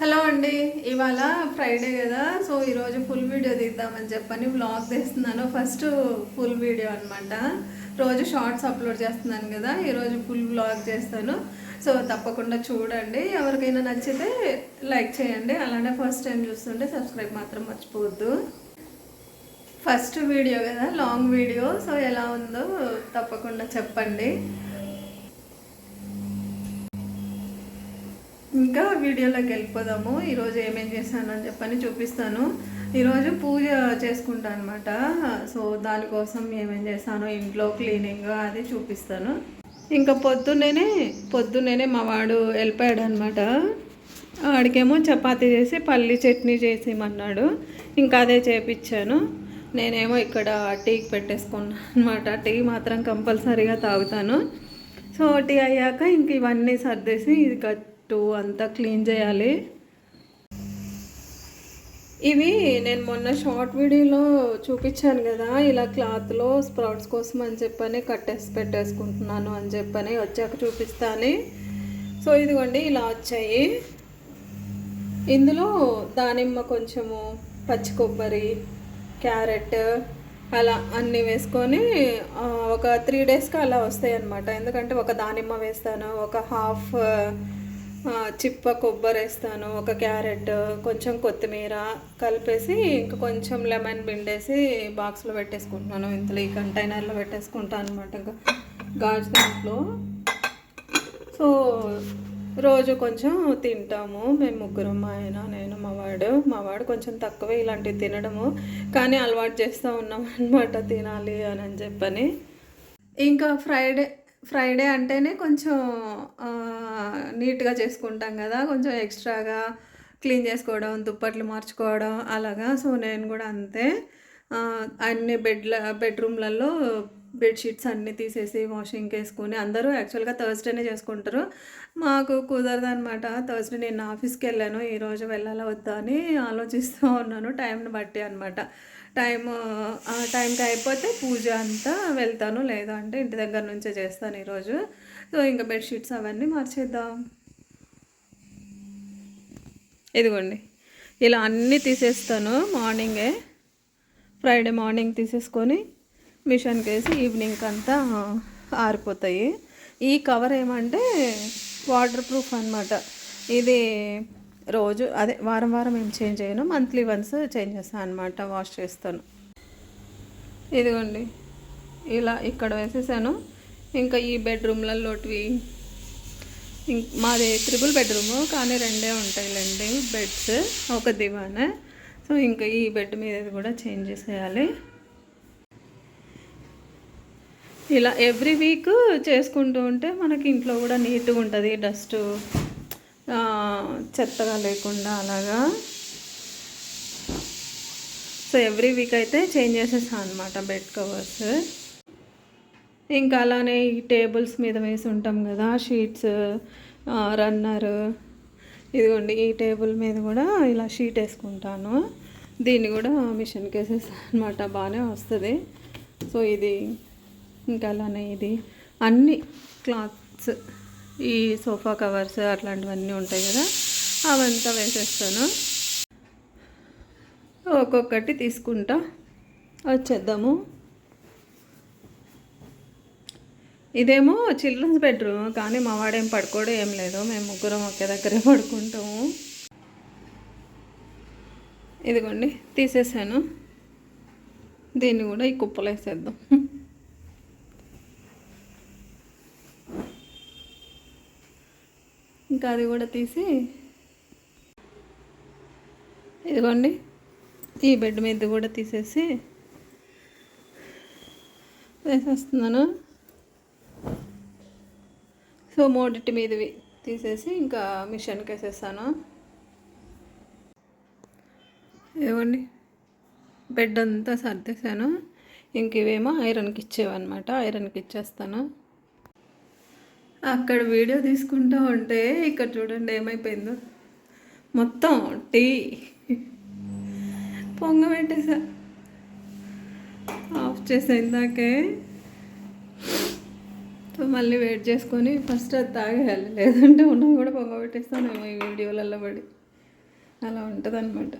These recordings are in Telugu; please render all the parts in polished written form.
హలో అండి. ఇవాళ ఫ్రైడే కదా, సో ఈరోజు ఫుల్ వీడియో తీద్దామని చెప్పని వ్లాగ్ తీస్తున్నాను. ఫస్ట్ ఫుల్ వీడియో అనమాట. రోజు షార్ట్స్ అప్లోడ్ చేస్తున్నాను కదా, ఈరోజు ఫుల్ వ్లాగ్ చేస్తాను. సో తప్పకుండా చూడండి. ఎవరికైనా నచ్చితే లైక్ చేయండి, అలానే ఫస్ట్ టైం చూస్తుంటే సబ్స్క్రైబ్ మాత్రం మర్చిపోవద్దు. ఫస్ట్ వీడియో కదా, లాంగ్ వీడియో. సో ఎలా ఉందో తప్పకుండా చెప్పండి. ఇంకా వీడియోలోకి వెళ్ళిపోదాము. ఈరోజు ఏమేం చేశాను అని చెప్పని చూపిస్తాను. ఈరోజు పూజ చేసుకుంటాను అనమాట. సో దానికోసం ఏమేం చేశాను, ఇంట్లో క్లీనింగ్ అది చూపిస్తాను. ఇంకా పొద్దున్నేనే మా వాడు వెళ్ళిపోయాడు అనమాట. వాడికేమో చపాతీ చేసి పల్లి చట్నీ చేసేయమన్నాడు. ఇంకా అదే చేపించాను. నేనేమో ఇక్కడ టీకి పెట్టేసుకున్నాను అనమాట. టీ మాత్రం కంపల్సరీగా తాగుతాను. సో టీ అయ్యాక ఇంక ఇవన్నీ సర్దేసి ఇది అంతా క్లీన్ చేయాలి. ఇవి నేను మొన్న షార్ట్ వీడియోలో చూపించాను కదా, ఇలా క్లాత్లో స్ప్రౌట్స్ కోసం అని చెప్పని కట్టేసి పెట్టేసుకుంటున్నాను అని చెప్పని వచ్చాక చూపిస్తాను. సో ఇదిగోండి ఇలా వచ్చాయి. ఇందులో దానిమ్మ కొంచెము, పచ్చి కొబ్బరి, క్యారెట్ అలా అన్నీ వేసుకొని ఒక 3 డేస్కి అలా వస్తాయి అన్నమాట. ఎందుకంటే ఒక దానిమ్మ వేస్తాను, ఒక హాఫ్ చిప్ప కొబ్బరి వేస్తాను, ఒక క్యారెట్, కొంచెం కొత్తిమీర కలిపేసి ఇంకా కొంచెం లెమన్ పిండేసి బాక్స్లో పెట్టేసుకుంటున్నాను. ఇంతలో ఈ కంటైనర్లో పెట్టేసుకుంటాను అనమాట, గాజు దాంట్లో. సో రోజు కొంచెం తింటాము మేము ముగ్గురం, మా ఆయన, నేను, మా వాడు కొంచెం తక్కువే ఇలాంటివి తినడము, కానీ అలవాటు చేస్తూ ఉన్నాం అనమాట తినాలి అని చెప్పని. ఇంకా ఫ్రైడే అంటేనే కొంచెం నీట్గా చేసుకుంటాం కదా, కొంచెం ఎక్స్ట్రాగా క్లీన్ చేసుకోవడం, దుప్పట్లు మార్చుకోవడం అలాగా. సో నేను కూడా అంతే. అన్ని బెడ్రూమ్లలో బెడ్షీట్స్ అన్నీ తీసేసి వాషింగ్కి వేసుకొని, అందరూ యాక్చువల్గా థర్స్డేనే చేసుకుంటారు. మాకు కుదరదు అనమాట. థర్స్డే నేను ఆఫీస్కి వెళ్ళాను, ఈరోజు వెళ్ళాలా వద్దా అని ఆలోచిస్తూ ఉన్నాను, టైంని బట్టి అనమాట. టైంకి అయిపోతే పూజ అంతా వెళ్తాను, లేదా అంటే ఇంటి దగ్గర నుంచే చేస్తాను ఈరోజు. సో ఇంకా బెడ్షీట్స్ అవన్నీ మార్చేద్దాం. ఇదిగోండి ఇలా అన్నీ తీసేస్తాను మార్నింగే. ఫ్రైడే మార్నింగ్ తీసేసుకొని మిషన్కి వేసి ఈవినింగ్ అంతా ఆరిపోతాయి. ఈ కవర్ ఏమంటే వాటర్ ప్రూఫ్ అనమాట. ఇది రోజు అదే వారం ఏం చేంజ్ చేయను, మంత్లీ వన్స్ చేంజ్ చేస్తాను అనమాట, వాష్ చేస్తాను. ఇదిగోండి ఇలా ఇక్కడ వేసేసాను. ఇంకా ఈ బెడ్రూమ్లలోటివి, మాది 3 బెడ్రూము కానీ 2 ఉంటాయిలేండి బెడ్స్, ఒక దివాన్. సో ఇంకా ఈ బెడ్ మీద కూడా చేంజ్ చేసేయాలి. ఇలా ఎవ్రీ వీక్ చేసుకుంటూ ఉంటే మనకి ఇంట్లో కూడా నీట్గా ఉంటుంది, డస్ట్ చెత్తగా లేకుండా అలాగా. సో ఎవ్రీ వీక్ అయితే చేంజ్ చేసేస్తాను అనమాట బెడ్ కవర్స్. ఇంకా అలానే ఈ టేబుల్స్ మీద వేసి ఉంటాం కదా షీట్స్, రన్నర్, ఇదిగోండి ఈ టేబుల్ మీద కూడా ఇలా షీట్ వేసుకుంటాను. దీన్ని కూడా మిషన్కి వేసేస్తాను అనమాట, బాగానే వస్తుంది. సో ఇది ఇంకా అలానే ఇది అన్ని క్లాత్స్, ఈ సోఫా కవర్స్ అట్లాంటివన్నీ ఉంటాయి కదా, అవంతా వేసేస్తాను. ఒక్కొక్కటి తీసుకుంటా వచ్చేద్దాము. ఇదేమో చిల్డ్రన్స్ బెడ్రూమ్, కానీ మా వాడేం పడుకోవడం ఏం లేదు, మేము ముగ్గురం ఒకే దగ్గరే పడుకుంటాము. ఇదిగోండి తీసేసాను. దీన్ని కూడా ఈ కుప్పలు వేసేద్దాం. ఇంకా అది కూడా తీసి ఇదిగోండి ఈ బెడ్ మీద కూడా తీసేసి వేసేస్తున్నాను. సో మూడిటి మీదవి తీసేసి ఇంకా మిషన్కి వేసేస్తాను. ఇదిగోండి బెడ్ అంతా సర్దేశాను. ఇంక ఇవేమో ఐరన్కి ఇచ్చేవన్నమాట, ఐరన్కి ఇచ్చేస్తాను. అక్కడ వీడియో తీసుకుంటూ ఉంటే ఇక్కడ చూడండి ఏమైపోయిందో, మొత్తం టీ పెట్టేసా, ఆఫ్ చేసా ఇందాకే. సో మళ్ళీ చేసుకొని ఫస్ట్ అది తాగేయాలి, లేదంటే ఉన్నది కూడా పెట్టేస్తాను ఈ వీడియోలలో పడి. అలా ఉంటుందన్నమాట.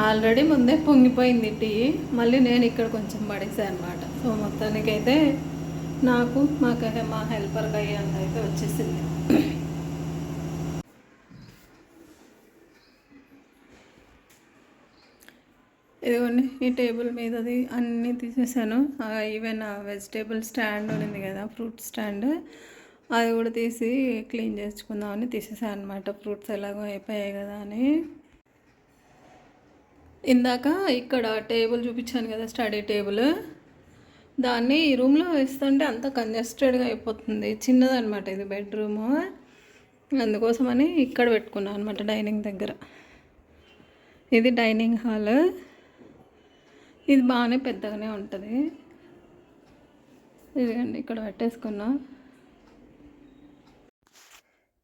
ఆల్రెడీ ముందే పొంగిపోయింది టీ, మళ్ళీ నేను ఇక్కడ కొంచెం పడేసాను అనమాట. సో మొత్తానికైతే నాకు మా హెల్పర్కి అయ్యేంత అయితే వచ్చేసింది. ఇదిగోండి ఈ టేబుల్ మీదది అన్నీ తీసేసాను. ఈవెన్ వెజిటేబుల్ స్టాండ్ ఉంది కదా, ఫ్రూట్ స్టాండ్, అది కూడా తీసి క్లీన్ చేసుకుందామని తీసేసాను అనమాట. ఫ్రూట్స్ ఎలాగో అయిపోయాయి కదా అని. ఇందాక ఇక్కడ టేబుల్ చూపించాను కదా, స్టడీ టేబుల్, దాన్ని ఈ రూమ్లో వేస్తుంటే అంత కంజెస్టెడ్గా అయిపోతుంది. చిన్నదనమాట ఇది బెడ్రూము, అందుకోసమని ఇక్కడ పెట్టుకున్నాను అనమాట, డైనింగ్ దగ్గర. ఇది డైనింగ్ హాల్, ఇది బాగానే పెద్దగానే ఉంటుంది. ఇదిగండి ఇక్కడ పెట్టేసుకున్నా.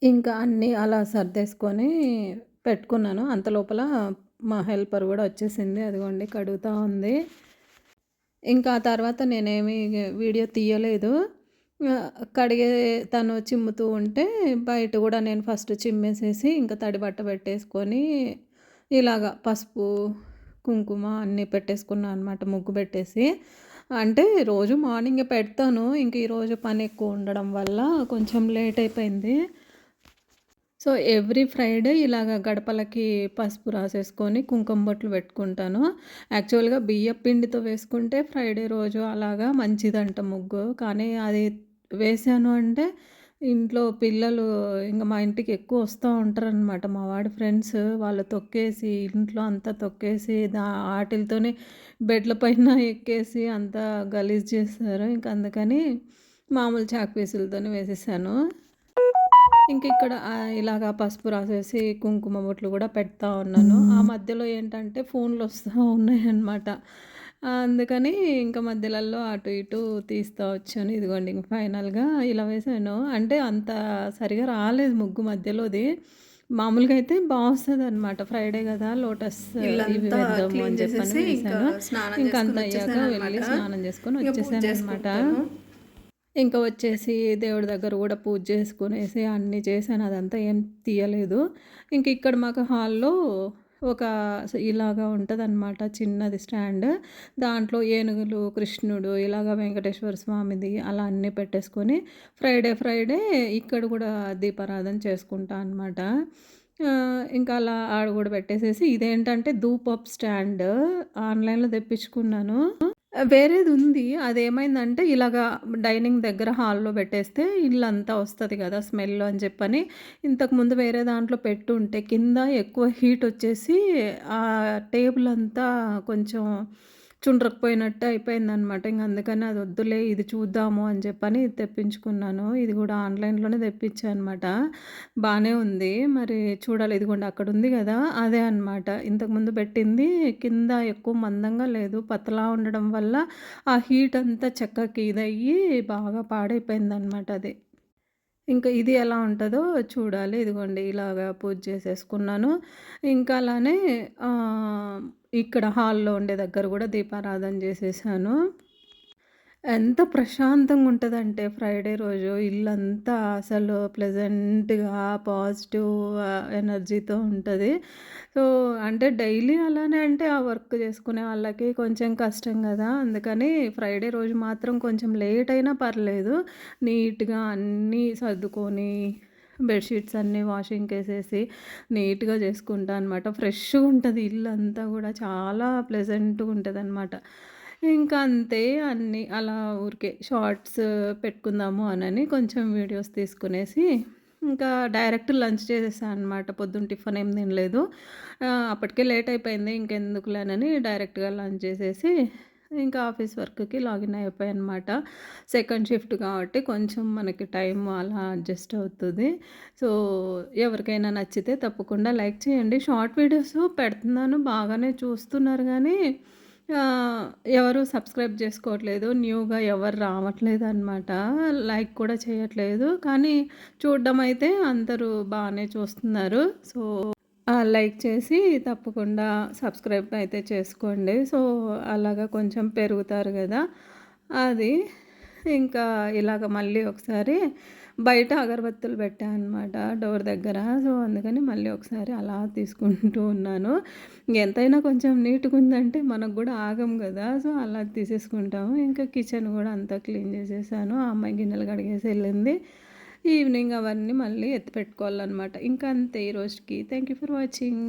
ఇంకా అన్నీ అలా సర్దేసుకొని పెట్టుకున్నాను. అంత లోపల మా హెల్పర్ కూడా వచ్చేసింది, అదిగోండి కడుగుతూ ఉంది. ఇంకా ఆ తర్వాత నేనేమి వీడియో తీయలేదు. కడిగే తను చిమ్ముతూ ఉంటే బయట కూడా నేను ఫస్ట్ చిమ్మేసేసి ఇంకా తడి బట్ట పెట్టేసుకొని ఇలాగా పసుపు కుంకుమ అన్నీ పెట్టేసుకున్నాను అనమాట, ముగ్గు పెట్టేసి. అంటే రోజు మార్నింగే పెడతాను, ఇంక ఈరోజు పని ఎక్కువ ఉండడం వల్ల కొంచెం లేట్ అయిపోయింది. సో ఎవ్రీ ఫ్రైడే ఇలాగ గడపలకి పసుపు రాసేసుకొని కుంకుమ బొట్లు పెట్టుకుంటాను. యాక్చువల్గా బియ్యం పిండితో వేసుకుంటే ఫ్రైడే రోజు అలాగా మంచిదంట ముగ్గు. కానీ అది వేసాను అంటే ఇంట్లో పిల్లలు ఇంకా మా ఇంటికి ఎక్కువ వస్తూ ఉంటారనమాట. మా వాడి ఫ్రెండ్స్ వాళ్ళు తొక్కేసి ఇంట్లో అంతా తొక్కేసి వాటితోనే బెడ్ల పైన ఎక్కేసి అంతా గలీజ్ చేస్తారు. ఇంకా అందుకని మామూలు చాక్ పీసులతోనే వేసేసాను. ఇంక ఇక్కడ ఇలాగా పసుపు రాసేసి కుంకుమ బొట్లు కూడా పెడతా ఉన్నాను. ఆ మధ్యలో ఏంటంటే ఫోన్లు వస్తూ ఉన్నాయన్నమాట. అందుకని ఇంకా మధ్యలలో అటు ఇటు తీస్తూ వచ్చాను. ఇదిగోండి ఇంక ఫైనల్గా ఇలా వేసాను. అంటే అంత సరిగా రాలేదు ముగ్గు మధ్యలోది. మామూలుగా అయితే బాగుంటుంది అనమాట. ఫ్రైడే కదా, లోటస్ ఇవి వేద్దాము అని చెప్పని వేసాను. ఇంకా అంత అయ్యాక వెళ్ళి స్నానం చేసుకొని వచ్చేసాను అనమాట. ఇంకా వచ్చేసి దేవుడి దగ్గర కూడా పూజ చేసుకునేసి అన్నీ చేశాను. అదంతా ఏం తీయలేదు. ఇంక ఇక్కడ మాకు హాల్లో ఒక ఇలాగా ఉంటుందన్నమాట, చిన్నది స్టాండ్. దాంట్లో ఏనుగులు, కృష్ణుడు, ఇలాగ వెంకటేశ్వర స్వామిది అలా అన్నీ పెట్టేసుకొని ఫ్రైడే ఇక్కడ కూడా దీపారాధన చేసుకుంటా అనమాట. ఇంకా అలా ఆడ కూడా పెట్టేసేసి, ఇదేంటంటే ధూపప్ స్టాండ్ ఆన్లైన్లో తెప్పించుకున్నాను. వేరేది ఉంది, అదేమైందంటే ఇలాగా డైనింగ్ దగ్గర హాల్లో పెట్టేస్తే ఇల్లంతా వస్తుంది కదా స్మెల్ అని చెప్పని ఇంతకుముందు వేరే దాంట్లో పెట్టుంటే కింద ఎక్కువ హీట్ వచ్చేసి ఆ టేబుల్ అంతా కొంచెం చుండ్రకపోయినట్టు అయిపోయిందనమాట. ఇంక అందుకని అది వద్దులే, ఇది చూద్దాము అని చెప్పని తెప్పించుకున్నాను. ఇది కూడా ఆన్లైన్లోనే తెప్పించాను అనమాట. బాగానే ఉంది, మరి చూడాలి. ఇదిగోండి అక్కడ ఉంది కదా, అదే అనమాట. ఇంతకుముందు పెట్టింది కింద ఎక్కువ మందంగా లేదు, పతలా ఉండడం వల్ల ఆ హీట్ అంతా చెక్కకి ఇదయ్యి బాగా పాడైపోయిందనమాట అది. ఇంకా ఇది ఎలా ఉంటుందో చూడాలి. ఇదిగోండి ఇలాగా పూజ చేసేసుకున్నాను. ఇంకా అలానే ఇక్కడ హాల్లో ఉండే దగ్గర కూడా దీపారాధన చేసేసాను. ఎంత ప్రశాంతంగా ఉంటుందంటే ఫ్రైడే రోజు ఇల్లంతా అసలు ప్లెజెంట్‌గా పాజిటివ్ ఎనర్జీతో ఉంటుంది. సో, అంటే డైలీ అలానే అంటే ఆ వర్క్ చేసుకునే వాళ్ళకి కొంచెం కష్టం కదా! అందుకని ఫ్రైడే రోజు మాత్రం కొంచెం లేట్ అయినా పర్లేదు, నీట్‌గా అన్నీ సర్దుకొని బెడ్‌షీట్స్ అన్నీ వాషింగ్‌కేసేసి నీట్‌గా చేసుకుంటా అనమాట. ఫ్రెష్‌గా ఉంటది ఇల్లంతా కూడా, చాలా ప్లెజెంట్‌గా ఉంటదనమాట. ఇంకా అంతే అన్నీ అలా ఊరికే షార్ట్స్ పెట్టుకుందాము అనని కొంచెం వీడియోస్ తీసుకునేసి ఇంకా డైరెక్ట్ లంచ్ చేసేసాను అనమాట. పొద్దున్న టిఫిన్ ఏం తినలేదు. అప్పటికే లేట్ అయిపోయింది, ఇంకెందుకులేనని డైరెక్ట్‌గా లంచ్ చేసేసి ఇంకా ఆఫీస్ వర్క్‌కి లాగిన్ అయిపోయానమాట. సెకండ్ షిఫ్ట్ కాబట్టి కొంచెం మనకి టైం అలా అడ్జస్ట్ అవుతుంది. సో, ఎవరికైనా నచ్చితే తప్పకుండా లైక్ చేయండి. షార్ట్ వీడియోస్ పెడుతున్నాను, బాగానే చూస్తున్నారు కానీ ఎవరు సబ్స్క్రైబ్ చేసుకోవట్లేదు. న్యూగా ఎవరు రావట్లేదనమాట. లైక్ కూడా చేయట్లేదు. కానీ చూడడం అయితే అందరూ బాగానే చూస్తున్నారు. సో, లైక్ చేసి తప్పకుండా సబ్స్క్రైబ్ అయితే చేసుకోండి. సో, అలాగా కొంచెం పెరుగుతారు కదా అది. ఇంకా ఇలాగ మళ్ళీ ఒకసారి బయట అగరబత్తులు పెట్టా అనమాట డోర్ దగ్గర. సో, అందుకని మళ్ళీ ఒకసారి అలా తీసుకుంటూ ఉన్నాను. ఎంతైనా కొంచెం నీట్‌గా ఉందంటే మనకు గూడా ఆగం గదా! సో, అలా తీసేసుకుంటాము. ఇంకా కిచెన్ గూడా అంతా క్లీన్ చేసేసాను. ఆ అమ్మాయి గిన్నెలు కడిగేసి ఎళ్ళింది. ఈవినింగ్ అవన్నీ మళ్ళీ ఎత్తి పెట్టుకోవాలనమాట. ఇంకా అంతే ఈ రోజుకి. Thank you for watching.